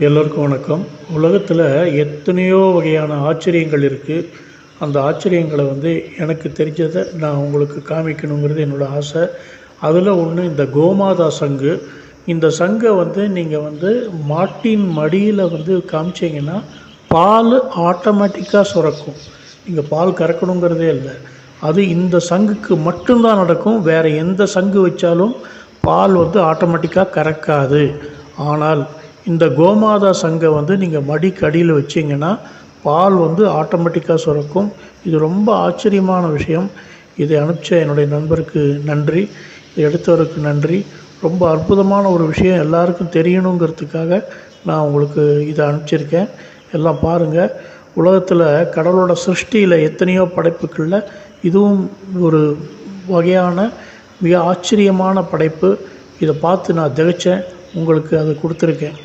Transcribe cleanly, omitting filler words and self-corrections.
எல்லோருக்கும் வணக்கம். உலகத்தில் எத்தனையோ வகையான ஆச்சரியங்கள் இருக்குது. அந்த ஆச்சரியங்களை எனக்கு தெரிஞ்சதை நான் உங்களுக்கு காமிக்கணுங்கிறது என்னோடய ஆசை. அதில் ஒன்று இந்த கோமாதா சங்கு. இந்த சங்கை நீங்கள் மாட்டின் மடியில் காமிச்சிங்கன்னா பால் ஆட்டோமேட்டிக்காக சுரக்கும். நீங்கள் பால் கறக்கணுங்கிறதே இல்லை. அது இந்த சங்குக்கு மட்டும்தான் நடக்கும். வேறு எந்த சங்கு வச்சாலும் பால் ஆட்டோமேட்டிக்காக கறக்காது. ஆனால் இந்த கோமாதா சங்கை நீங்கள் மடிக்கு அடியில் வச்சிங்கன்னா பால் ஆட்டோமேட்டிக்காக சுரக்கும். இது ரொம்ப ஆச்சரியமான விஷயம். இதை அனுப்பிச்ச என்னுடைய நண்பருக்கு நன்றி, இதை எடுத்தவருக்கு நன்றி. ரொம்ப அற்புதமான ஒரு விஷயம், எல்லாருக்கும் தெரியணுங்கிறதுக்காக நான் உங்களுக்கு இதை அனுப்பிச்சிருக்கேன். எல்லாம் பாருங்கள். உலகத்தில் கடவுளோட சிருஷ்டியில் எத்தனையோ படைப்புகளில் இதுவும் ஒரு வகையான மிக ஆச்சரியமான படைப்பு. இதை பார்த்து நான் திகைச்சேன். உங்களுக்கு அதை கொடுத்துருக்கேன்.